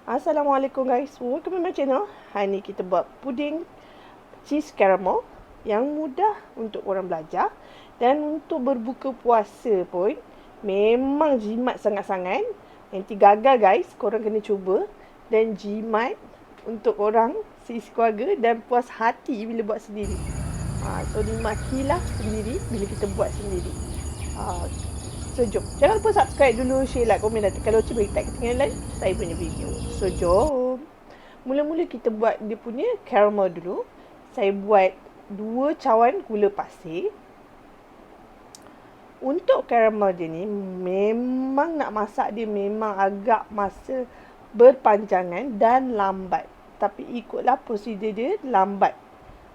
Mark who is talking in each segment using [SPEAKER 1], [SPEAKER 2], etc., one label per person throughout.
[SPEAKER 1] Assalamualaikum guys, welcome to my channel. Hari ni kita buat puding cheese caramel yang mudah untuk orang belajar. Dan untuk berbuka puasa pun memang jimat sangat-sangat. Nanti gagal guys, korang kena cuba. Dan jimat untuk orang seisi keluarga dan puas hati bila buat sendiri. So dimakilah sendiri bila kita buat sendiri. So jom, jangan lupa subscribe dulu, share, like, komen dan tekan lonceng bagi tak ketinggalan saya punya video. So jom. Mula-mula kita buat dia punya caramel dulu. Saya buat 2 cawan gula pasir. Untuk caramel dia ni memang nak masak dia memang agak masa berpanjangan dan lambat. Tapi ikutlah prosedur dia lambat.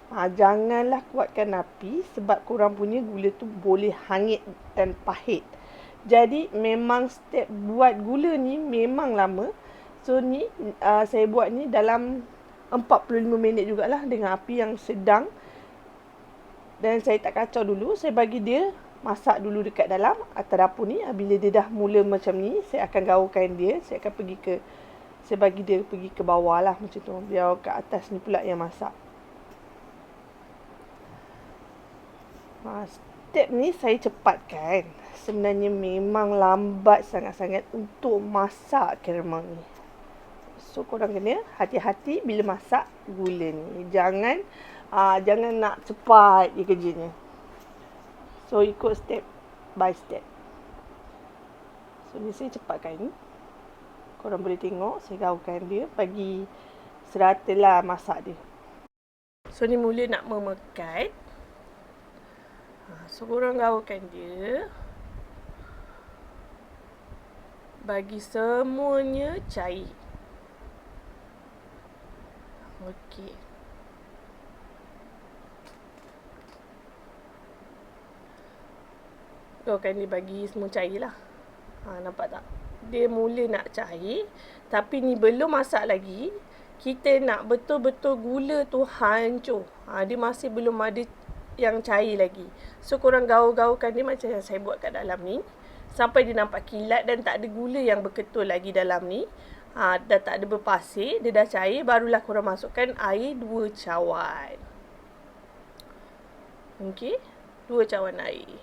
[SPEAKER 1] Janganlah kuatkan api sebab korang punya gula tu boleh hangit dan pahit. Jadi memang step buat gula ni memang lama. So ni saya buat ni dalam 45 minit jugalah dengan api yang sedang. Dan saya tak kacau dulu, saya bagi dia masak dulu dekat dalam atas dapur ni. Bila dia dah mula macam ni, saya akan gaulkan dia. Saya bagi dia pergi ke bawah lah macam tu. Biar kat atas ni pula yang masak. Step ni saya cepatkan. Sebenarnya memang lambat sangat-sangat untuk masak caramel ni. So korang kena hati-hati bila masak gula ni. Jangan nak cepat je kerjanya. So ikut step by step. So ni saya cepatkan. Korang boleh tengok saya gaulkan dia, bagi serata lah masak dia. So ni mula nak memekat. So korang gaulkan dia, bagi semuanya cair. Okey. Gaulkan dia bagi semua cair lah. Nampak tak? Dia mula nak cair. Tapi ni belum masak lagi. Kita nak betul-betul gula tu hancur. Dia masih belum ada yang cair lagi. So korang gaul-gaulkan dia macam yang saya buat kat dalam ni, sampai dia nampak kilat dan tak ada gula yang berketul lagi dalam ni. Dah tak ada berpasir, dia dah cair. Barulah korang masukkan air 2 cawan. Okey, 2 cawan air.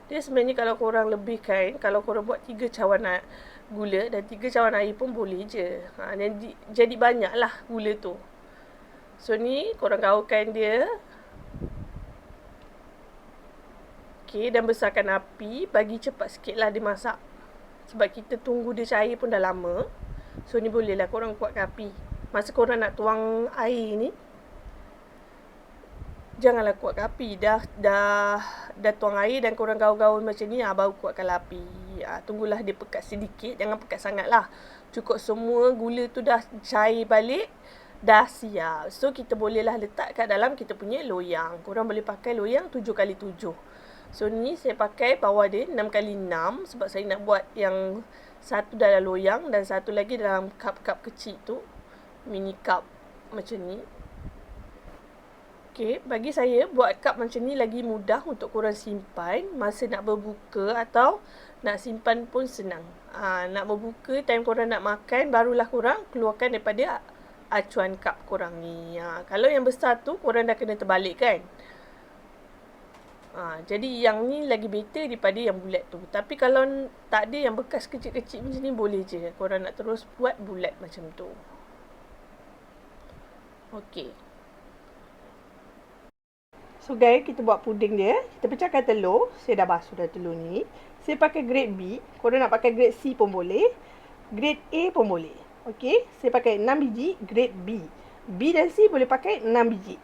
[SPEAKER 1] Dia sebenarnya kalau korang lebihkan, kalau korang buat 3 cawan gula dan 3 cawan air pun boleh je. Jadi banyak lah gula tu. So ni korang gaulkan dia. Okey, dan besarkan api, bagi cepat sikit lah dia masak. Sebab kita tunggu dia cair pun dah lama. So ni bolehlah korang kuatkan api. Masa korang nak tuang air ni, janganlah kuatkan api. Dah tuang air dan korang gaul-gaul macam ni, baru kuatkan api. Tunggulah dia pekat sedikit, jangan pekat sangat lah. Cukup semua gula tu dah cair balik, dah siap. So kita bolehlah letak kat dalam kita punya loyang. Korang boleh pakai loyang 7x7. So ni saya pakai bawah dia 6x6 sebab saya nak buat yang satu dalam loyang dan satu lagi dalam cup-cup kecil tu, mini cup macam ni. Okey, bagi saya buat cup macam ni lagi mudah untuk korang simpan masa nak berbuka atau nak simpan pun senang. Nak berbuka, time korang nak makan, barulah korang keluarkan daripada acuan cup korang ni. Kalau yang besar tu korang dah kena terbalik kan. Jadi yang ni lagi better daripada yang bulat tu. Tapi kalau tak ada yang bekas kecil-kecil macam ni, boleh je korang nak terus buat bulat macam tu. Okey. So guys, kita buat puding dia. Kita pecahkan telur. Saya dah basuh dah telur ni. Saya pakai grade B. Korang nak pakai grade C pun boleh. Grade A pun boleh. Okey, saya pakai 6 biji grade B. B dan C boleh pakai 6 biji.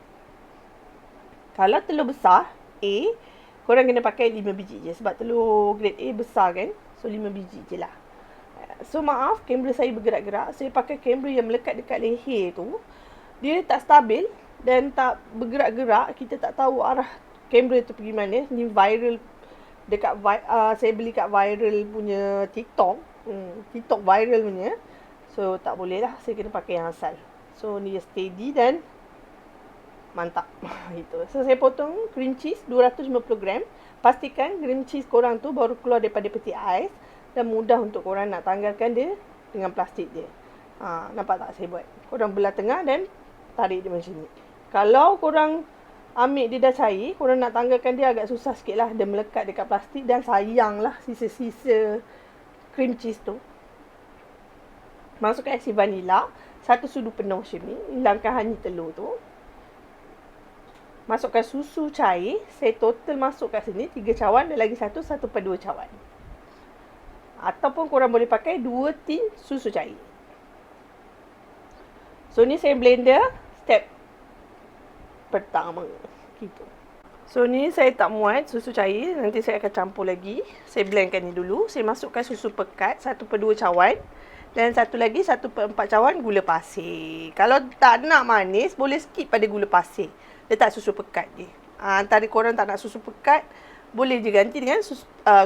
[SPEAKER 1] Kalau telur besar A, korang kena pakai 5 biji je. Sebab telur grade A besar kan. So 5 biji je lah. So maaf, kamera saya bergerak-gerak. Saya pakai kamera yang melekat dekat leher tu. Dia tak stabil dan tak bergerak-gerak. Kita tak tahu arah kamera tu pergi mana. Ni viral dekat saya beli kat viral punya TikTok. TikTok viral punya. So tak boleh lah, saya kena pakai yang asal. So ni steady dan mantap. Itu. So saya potong cream cheese 250 gram. Pastikan cream cheese korang tu baru keluar daripada peti ais dan mudah untuk korang nak tanggalkan dia dengan plastik dia. Nampak tak saya buat? Korang belah tengah dan tarik dia macam ni. Kalau korang ambil dia dah cair, korang nak tanggalkan dia agak susah sikit lah. Dia melekat dekat plastik dan sayang lah sisa-sisa cream cheese tu. Masukkan isi vanila, 1 sudu penuh macam ni. Hilangkan honey telur tu. Masukkan susu cair. Saya total masuk kat sini 3 cawan dan lagi 1 1/2 cawan. Ataupun korang boleh pakai 2 tin susu cair. So ni saya blender step pertama. Gitu. So ni saya tak muat susu cair. Nanti saya akan campur lagi. Saya blendkan ni dulu. Saya masukkan susu pekat 1/2 cawan. Dan satu lagi 1/4 cawan gula pasir. Kalau tak nak manis, boleh skip pada gula pasir. Letak susu pekat je. Antara korang tak nak susu pekat, boleh je ganti dengan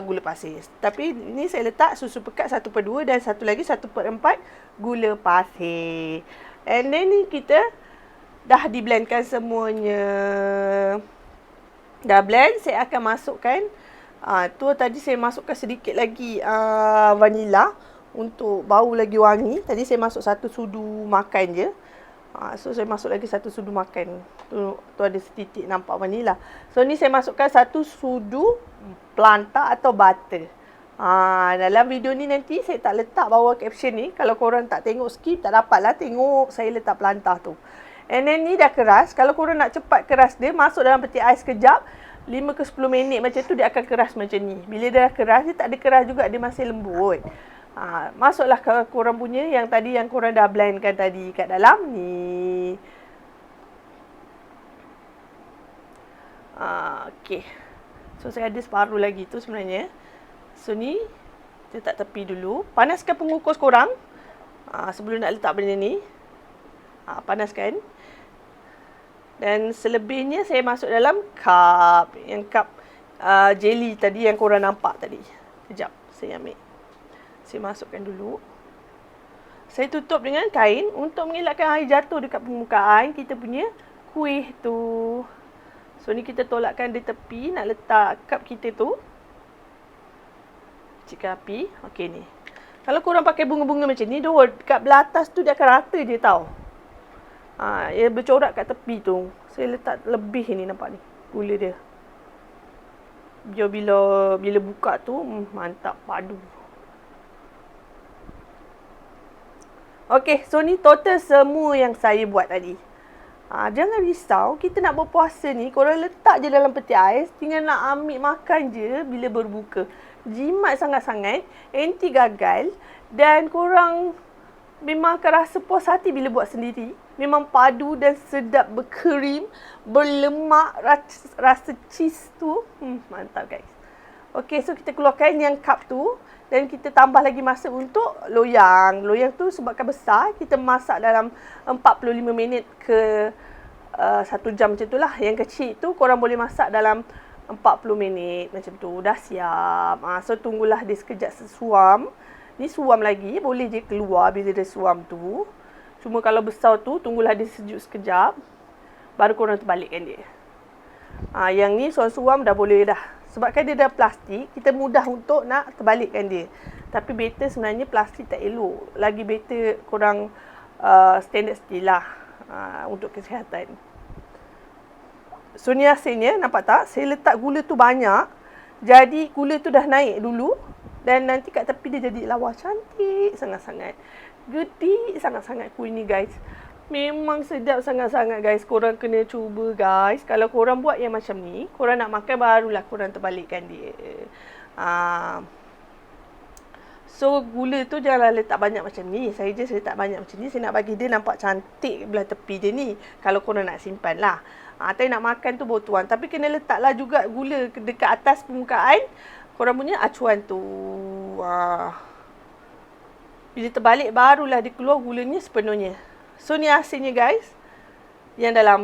[SPEAKER 1] gula pasir. Tapi ni saya letak susu pekat 1/2 dan satu lagi 1/4 gula pasir. And then ni kita dah di-blendkan semuanya. Dah blend, saya akan masukkan tu tadi saya masukkan sedikit lagi vanila untuk bau lagi wangi. Tadi saya masuk 1 sudu makan je. So saya masuk lagi 1 sudu makan. Tu ada setitik nampak vanila. So ni saya masukkan 1 sudu planta atau butter. Dalam video ni nanti saya tak letak bawah caption ni. Kalau korang tak tengok skip, tak dapat lah tengok saya letak plantah tu. And then ni dah keras. Kalau korang nak cepat keras dia, masuk dalam peti ais sekejap. 5 ke 10 minit macam tu dia akan keras macam ni. Bila dia dah keras, dia tak ada keras juga, dia masih lembut. Masuklah ke korang punya yang tadi yang korang dah blendkan tadi kat dalam ni. Okay. So saya ada separuh lagi tu sebenarnya. So ni letak tepi dulu. Panaskan pengukus korang sebelum nak letak benda ni. Panaskan. Dan selebihnya saya masuk dalam cup. Yang cup jelly tadi yang korang nampak tadi. Sekejap saya ambil. Saya masukkan dulu. Saya tutup dengan kain untuk mengelakkan air jatuh dekat permukaan kita punya kuih tu. So ni kita tolakkan di tepi nak letak cup kita tu. Cikkan api. Okey ni. Kalau korang pakai bunga-bunga macam ni, dekat belah atas tu dia akan rata je tau. Ia bercorak kat tepi tu. Saya letak lebih ni, nampak ni. Gula dia. Biar bila buka tu, mantap, padu. Okey, so ni total semua yang saya buat tadi. Jangan risau, kita nak berpuasa ni, korang letak je dalam peti ais, tinggal nak ambil makan je bila berbuka. Jimat sangat-sangat, anti gagal, dan korang memang akan rasa puas hati bila buat sendiri. Memang padu dan sedap, berkrim, berlemak, rasa cheese tu. Mantap guys. Okey, so kita keluarkan yang cup tu. Dan kita tambah lagi masa untuk loyang. Loyang tu sebabkan besar, kita masak dalam 45 minit ke 1 jam macam tu lah. Yang kecil tu korang boleh masak dalam 40 minit macam tu. Dah siap. So tunggulah dia sekejap sesuam. Ni suam lagi, boleh je keluar bila dia suam tu. Cuma kalau besar tu, tunggulah dia sejuk sekejap. Baru korang terbalikkan dia. Yang ni suam-suam dah boleh dah. Sebabkan dia dah plastik, kita mudah untuk nak terbalikkan dia. Tapi better sebenarnya plastik tak elok. Lagi better korang standard steel lah untuk kesihatan. So ni hasilnya, nampak tak? Saya letak gula tu banyak. Jadi gula tu dah naik dulu. Dan nanti kat tepi dia jadi lawa cantik sangat-sangat. Gede sangat-sangat kuih ni guys. Memang sedap sangat-sangat guys. Korang kena cuba guys. Kalau korang buat yang macam ni, korang nak makan barulah korang terbalikkan dia. So gula tu janganlah letak banyak macam ni. Saya letak banyak macam ni. Saya nak bagi dia nampak cantik belah tepi dia ni. Kalau korang nak simpan lah. Tapi nak makan tu baru tuan. Tapi kena letaklah juga gula dekat atas permukaan korang punya acuan tu. Bila terbalik barulah dia keluar gulanya sepenuhnya. So ni hasilnya guys. Yang dalam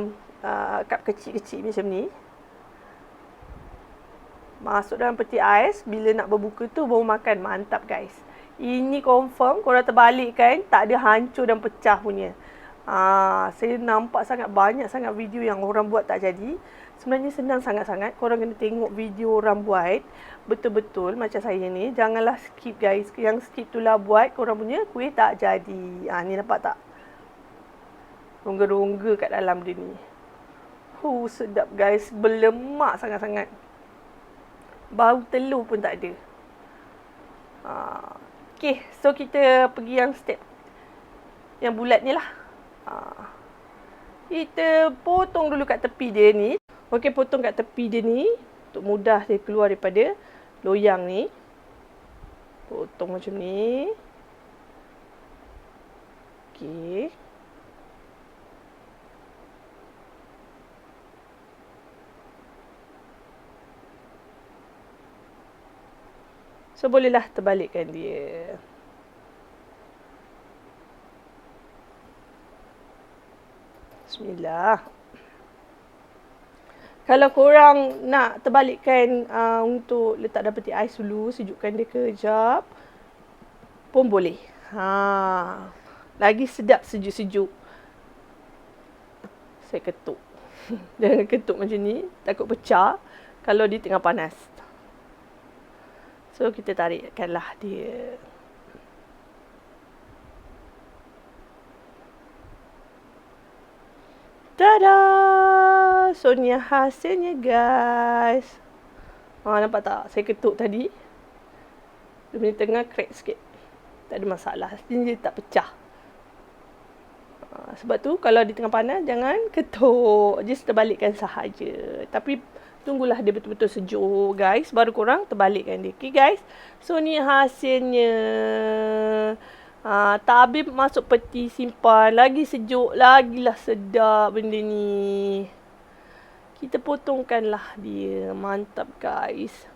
[SPEAKER 1] cup kecil-kecil macam ni. Masuk dalam peti ais. Bila nak berbuka tu baru makan. Mantap guys. Ini confirm korang terbalikkan. Tak ada hancur dan pecah punya. Saya nampak banyak sangat video yang orang buat tak jadi. Sebenarnya senang sangat-sangat. Korang kena tengok video orang buat. betul-betul macam saya ni. Janganlah skip guys. Yang skip tu lah buat korang punya kuih tak jadi. Ni nampak tak? Rongga-rongga kat dalam dia ni. Sedap guys. Berlemak sangat-sangat. Bau telur pun tak ada. Okay, so kita pergi yang step yang bulat ni lah. Kita potong dulu kat tepi dia ni. Okay, potong kat tepi dia ni untuk mudah dia keluar daripada loyang ni. Potong macam ni. Okay. So, bolehlah terbalikkan dia. Bismillah. Kalau korang nak terbalikkan untuk letak dalam peti ais dulu, sejukkan dia kejap, pun boleh. Lagi sedap sejuk-sejuk. Saya ketuk. Jangan ketuk macam ni, takut pecah kalau dia tengah panas. So, kita tarikkanlah dia. Tada! So, ni hasilnya guys. Nampak tak? Saya ketuk tadi. Dia punya tengah crack sikit. Tak ada masalah. Dia tak pecah. Sebab tu, kalau di tengah panas, jangan ketuk. Just terbalikkan sahaja. Tapi, tunggulah dia betul-betul sejuk guys. Baru korang terbalikkan dia. Okay guys. So ni hasilnya. Tak habis masuk peti simpan. Lagi sejuk. Lagilah sedap benda ni. Kita potongkanlah dia. Mantap guys.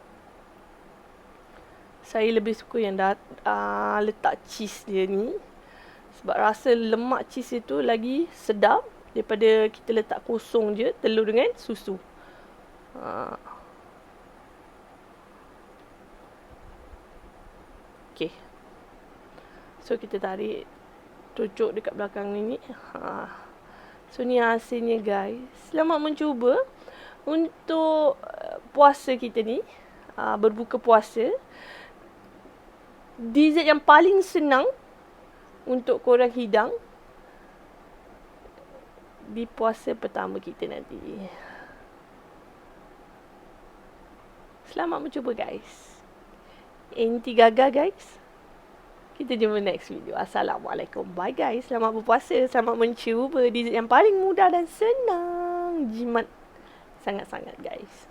[SPEAKER 1] Saya lebih suka yang letak cheese dia ni. Sebab rasa lemak cheese itu lagi sedap. Daripada kita letak kosong je. Telur dengan susu. Okay. So, kita tarik. Cucuk dekat belakang ni. So, ni hasilnya guys. Selamat mencuba. Untuk puasa kita ni. Berbuka puasa. Dessert yang paling senang. Untuk korang hidang. Di puasa pertama kita nanti. Selamat mencuba guys. Inti gagal guys. Kita jumpa next video. Assalamualaikum. Bye guys. Selamat berpuasa. Selamat mencuba dessert yang paling mudah dan senang. Jimat sangat-sangat guys.